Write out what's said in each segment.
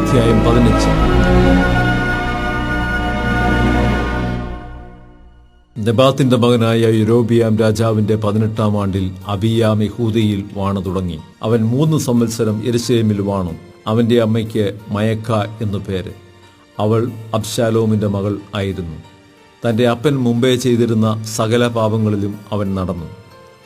അധ്യായം 15. നെബാത്തിന്റെ മകനായ യൊരോബിയാം രാജാവിന്റെ 18-ാം ആണ്ടിൽ അബിയാം യഹൂദയിൽ വാണു തുടങ്ങി. അവൻ 3 സംവത്സരം യെരുശലേമിൽ വാണു. അവന്റെ അമ്മയ്ക്ക് മയക്ക എന്നു പേര്. അവൾ അബ്ശാലോമിന്റെ മകൾ ആയിരുന്നു. തന്റെ അപ്പൻ മുമ്പേ ചെയ്തിരുന്ന സകല പാപങ്ങളിലും അവൻ നടന്നു.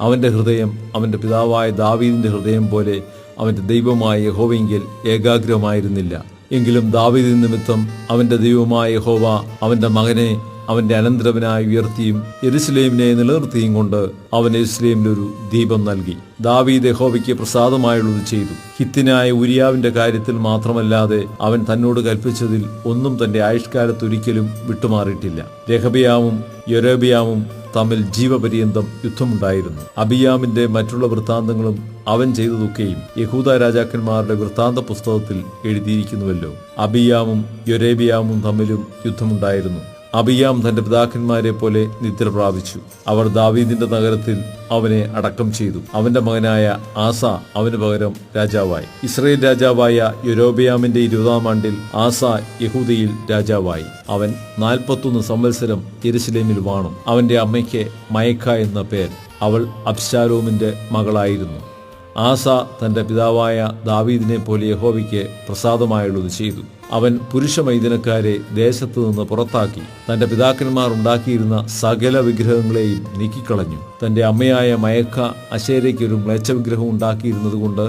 അവന്റെ ഹൃദയം അവന്റെ പിതാവായ ദാവീദിന്റെ ഹൃദയം പോലെ അവന്റെ ദൈവമായ യഹോവയെങ്കിൽ ഏകാഗ്രമായിരുന്നില്ല. എങ്കിലും ദാവീദ് നിമിത്തം അവന്റെ ദൈവമായ യഹോവ അവന്റെ മകനെ അവന്റെ അനന്തരവനായി ഉയർത്തിയും യെരുശലേമിനെ നിലനിർത്തിയും കൊണ്ട് അവൻ യെരുശലേമിലൊരു ദീപം നൽകി. ദാവീദ് യഹോവയ്ക്ക് പ്രസാദമായുള്ളത് ചെയ്തു. ഹിത്യനായ ഉരിയാവിന്റെ കാര്യത്തിൽ മാത്രമല്ലാതെ അവൻ തന്നോട് കൽപ്പിച്ചതിൽ ഒന്നും തന്റെ ആയുഷ്കാലത്തൊരിക്കലും വിട്ടുമാറിയിട്ടില്ല. രഹബയാമും യൊരോബയാമും തമ്മിൽ ജീവപര്യന്തം യുദ്ധമുണ്ടായിരുന്നു. അബിയാമിന്റെ മറ്റുള്ള വൃത്താന്തങ്ങളും അവൻ ചെയ്തതൊക്കെയും യഹൂദ രാജാക്കന്മാരുടെ വൃത്താന്ത പുസ്തകത്തിൽ എഴുതിയിരിക്കുന്നുവല്ലോ. അബിയാമും യൊരോബയാമും തമ്മിലും യുദ്ധമുണ്ടായിരുന്നു. അബിയാം തന്റെ പിതാക്കന്മാരെ പോലെ നിദ്ര പ്രാപിച്ചു. അവർ ദാവീദിന്റെ നഗരത്തിൽ അവനെ അടക്കം ചെയ്തു. അവന്റെ മകനായ ആസ അവന് പകരം രാജാവായി. ഇസ്രായേൽ രാജാവായ യൊരോബയാമിന്റെ 20-ാം ആണ്ടിൽ ആസ യഹൂദയിൽ രാജാവായി. അവൻ 41 സംവത്സരം യെരുശലേമിൽ വാണു. അവന്റെ അമ്മയ്ക്ക് മയക്ക എന്ന പേര്. അവൾ അബ്ശാലോമിന്റെ മകളായിരുന്നു. ആസ തന്റെ പിതാവായ ദാവീദിനെ പോലെ യഹോവയ്ക്ക് പ്രസാദമായുള്ളത് ചെയ്തു. അവൻ പുരുഷമൈദനക്കാരെ ദേശത്തു നിന്ന് പുറത്താക്കി. തന്റെ പിതാക്കന്മാർ ഉണ്ടാക്കിയിരുന്ന സകല വിഗ്രഹങ്ങളെയും നീക്കിക്കളഞ്ഞു. തന്റെ അമ്മയായ മയക്ക അശേരയ്ക്കൊരു മ്ലേച്ഛ വിഗ്രഹം ഉണ്ടാക്കിയിരുന്നതുകൊണ്ട്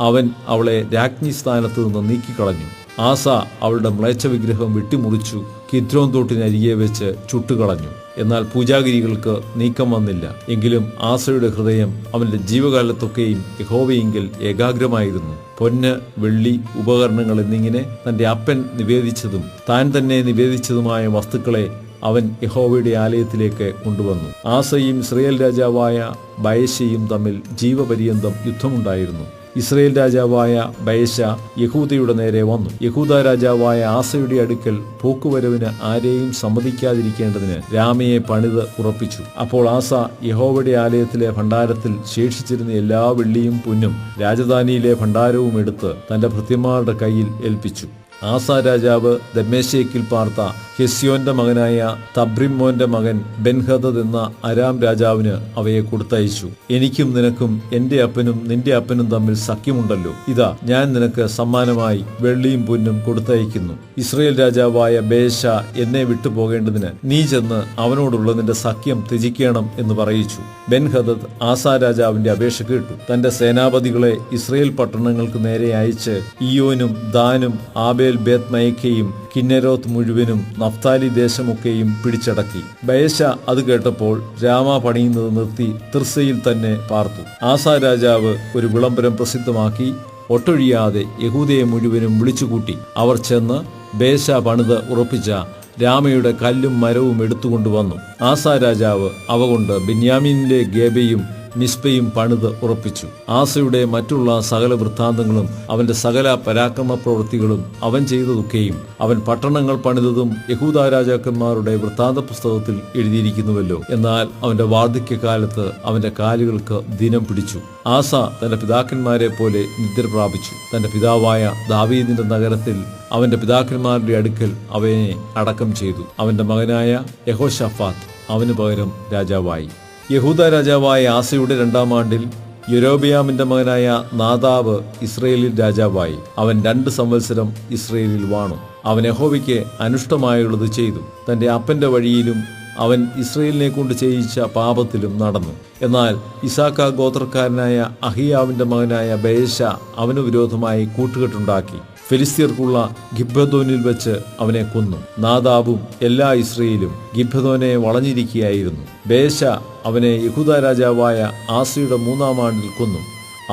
അവൻ അവളെ രാജ്ഞി സ്ഥാനത്ത് നിന്ന് നീക്കിക്കളഞ്ഞു. ആസ അവളുടെ മ്ലേച്ഛ വിഗ്രഹം വെട്ടിമുറിച്ചു കിദ്രോൻ തോട്ടിനരികെ വെച്ച് ചുട്ടുകളഞ്ഞു. എന്നാൽ പൂജാഗിരികൾക്ക് നീക്കം വന്നില്ല. എങ്കിലും ആസയുടെ ഹൃദയം അവന്റെ ജീവകാലത്തൊക്കെയും യഹോവയെങ്കിൽ ഏകാഗ്രമായിരുന്നു. പൊന്ന്, വെള്ളി, ഉപകരണങ്ങൾ എന്നിങ്ങനെ തന്റെ അപ്പൻ നിവേദിച്ചതും താൻ തന്നെ നിവേദിച്ചതുമായ വസ്തുക്കളെ അവൻ യഹോവയുടെ ആലയത്തിലേക്ക് കൊണ്ടുവന്നു. ആസയും ഇസ്രായേൽ രാജാവായ ബയശയും തമ്മിൽ ജീവപര്യന്തം യുദ്ധമുണ്ടായിരുന്നു. ഇസ്രായേൽ രാജാവായ ബയശ യഹൂദയുടെ നേരെ വന്നു. യഹൂദ രാജാവായ ആസയുടെ അടുക്കൽ പോക്കുവരവിന് ആരെയും സമ്മതിക്കാതിരിക്കേണ്ടതിന് രാമയെ പണിത് ഉറപ്പിച്ചു. അപ്പോൾ ആസ യഹോവയുടെ ആലയത്തിലെ ഭണ്ഡാരത്തിൽ ശേഷിച്ചിരുന്ന എല്ലാ വെള്ളിയും പൊന്നും രാജധാനിയിലെ ഭണ്ഡാരവും എടുത്ത് തന്റെ ഭൃത്യന്മാരുടെ കയ്യിൽ ഏൽപ്പിച്ചു. ആസ രാജാവ് ദമ്മേശേക്കിൽ പാർത്ത ഹെസ്യോന്റെ മകനായ തബ്രിമ്മോന്റെ മകൻ ബെൻഹദദ് എന്ന അരാം രാജാവിന് അവയെ കൊടുത്തയച്ചു. എനിക്കും നിനക്കും എന്റെ അപ്പനും നിന്റെ അപ്പനും തമ്മിൽ സഖ്യമുണ്ടല്ലോ. ഇതാ, ഞാൻ നിനക്ക് സമ്മാനമായി വെള്ളിയും പൊന്നും കൊടുത്തയക്കുന്നു. ഇസ്രായേൽ രാജാവായ ബേശ എന്നെ വിട്ടുപോകേണ്ടതിന് നീ ചെന്ന് അവനോടുള്ള നിന്റെ സഖ്യം ത്യജിക്കണം എന്ന് പറയിച്ചു. ബെൻഹദദ് ആസ രാജാവിന്റെ അപേക്ഷ കേട്ടു. തന്റെ സേനാപതികളെ ഇസ്രായേൽ പട്ടണങ്ങൾക്ക് നേരെ അയച്ച് ഇയ്യോനും ദാനും ആബേൽ ബേത് മയക്കയും കിന്നരോത്ത് മുഴുവനും നഫ്താലി ദേശമൊക്കെയും പിടിച്ചടക്കി. ബയശ അത് കേട്ടപ്പോൾ രാമ പണിയുന്നത് നിർത്തി തിർസയിൽ തന്നെ പാർത്തു. ആസ രാജാവ് ഒരു വിളംബരം പ്രസിദ്ധമാക്കി ഒട്ടൊഴിയാതെ യഹൂദയെ മുഴുവനും വിളിച്ചുകൂട്ടി. അവർ ചെന്ന് ബേശ പണിത് ഉറപ്പിച്ച രാമയുടെ കല്ലും മരവും എടുത്തുകൊണ്ടുവന്നു. ആസ രാജാവ് അവ കൊണ്ട് ബെന്യാമീനിലെ ഗേബയും മിസ്പയും പണിത് ഉറപ്പിച്ചു. ആസയുടെ മറ്റുള്ള സകല വൃത്താന്തങ്ങളും അവന്റെ സകല പരാക്രമ പ്രവൃത്തികളും അവൻ ചെയ്തതൊക്കെയും അവൻ പട്ടണങ്ങൾ പണിതതും യഹൂദ രാജാക്കന്മാരുടെ വൃത്താന്ത പുസ്തകത്തിൽ എഴുതിയിരിക്കുന്നുവല്ലോ. എന്നാൽ അവന്റെ വാർദ്ധക്യകാലത്ത് അവന്റെ കാലുകൾക്ക് ദിനം പിടിച്ചു. ആസ തന്റെ പിതാക്കന്മാരെ പോലെ നിദ്ര പ്രാപിച്ചു. തന്റെ പിതാവായ ദാവീദിന്റെ നഗരത്തിൽ അവന്റെ പിതാക്കന്മാരുടെ അടുക്കൽ അവനെ അടക്കം ചെയ്തു. അവന്റെ മകനായ യഹോശഫാത്ത് അവന് പകരം രാജാവായി. യഹൂദ രാജാവായ ആസയുടെ 2-ാം ആണ്ടിൽ യൊരോബയാമിന്റെ മകനായ നാദാബ് ഇസ്രായേലിൽ രാജാവായി. അവൻ 2 സംവത്സരം ഇസ്രായേലിൽ വാണു. അവൻ യഹോവയ്ക്ക് അനിഷ്ടമായുള്ളത് ചെയ്തു. തന്റെ അപ്പന്റെ വഴിയിലും അവൻ ഇസ്രായേലിനെ കൊണ്ട് ചെയ്യിച്ച പാപത്തിലും നടന്നു. എന്നാൽ ഇസാക്ക ഗോത്രക്കാരനായ അഹിയാവിന്റെ മകനായ ബയശ അവന് വിരോധമായി കൂട്ടുകെട്ടുണ്ടാക്കി. ഫെലിസ്ത്യർക്കുള്ള ഗിബ്ബഥോനിൽ വെച്ച് അവനെ കൊന്നു. നാദാബും എല്ലാ ഇസ്രായേലും ഗിബ്ബഥോനെ വളഞ്ഞിരിക്കുകയായിരുന്നു. ബേശ അവനെ യഹൂദ രാജാവായ ആസയുടെ 3-ാം ആണ്ടിൽ കൊന്നു.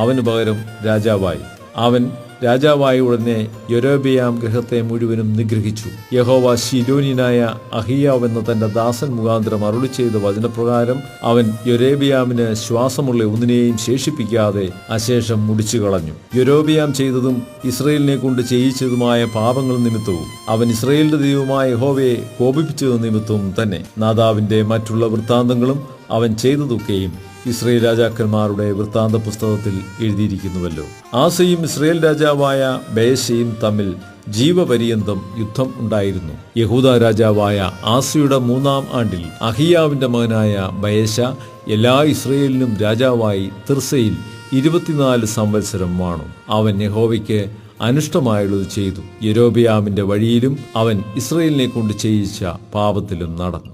അവന് പകരം രാജാവായി. അവൻ രാജാവായ ഉടനെ യൊരോബയാം ഗൃഹത്തെ മുഴുവനും നിഗ്രഹിച്ചു. യഹോവ ശിലോന്യനായ അഹിയാവ് എന്ന തന്റെ ദാസൻ മുഖാന്തരം അരുളി ചെയ്ത വചനപ്രകാരം അവൻ യൊരോബയാമിന് ശ്വാസമുള്ള ഒന്നിനെയും ശേഷിപ്പിക്കാതെ അശേഷം മുടിച്ചു കളഞ്ഞു. യൊരോബയാം ചെയ്തതും ഇസ്രായേലിനെ കൊണ്ട് ചെയ്യിച്ചതുമായ പാപങ്ങൾ നിമിത്തവും അവൻ ഇസ്രായേലിന്റെ ദൈവമായ യഹോവയെ കോപിപ്പിച്ചത് നിമിത്തവും തന്നെ നാദാവിന്റെ മറ്റുള്ള വൃത്താന്തങ്ങളും അവൻ ചെയ്തതൊക്കെയും ഇസ്രായേൽ രാജാക്കന്മാരുടെ വൃത്താന്ത പുസ്തകത്തിൽ എഴുതിയിരിക്കുന്നുവല്ലോ. ആസയും ഇസ്രായേൽ രാജാവായ ബയശയും തമ്മിൽ ജീവപര്യന്തം യുദ്ധം ഉണ്ടായിരുന്നു. യഹൂദ രാജാവായ ആസയുടെ 3-ാം ആണ്ടിൽ അഹിയാവിന്റെ മകനായ ബയശ എല്ലാ ഇസ്രയേലിനും രാജാവായി തിർസയിൽ 24 സംവത്സരം വാണു. അവൻ യഹോവയ്ക്ക് അനിഷ്ടമായുള്ളത് ചെയ്തു. യൊരോബെയാമിന്റെ വഴിയിലും അവൻ ഇസ്രയേലിനെ കൊണ്ട് ചെയ്യിച്ച പാപത്തിലും നടന്നു.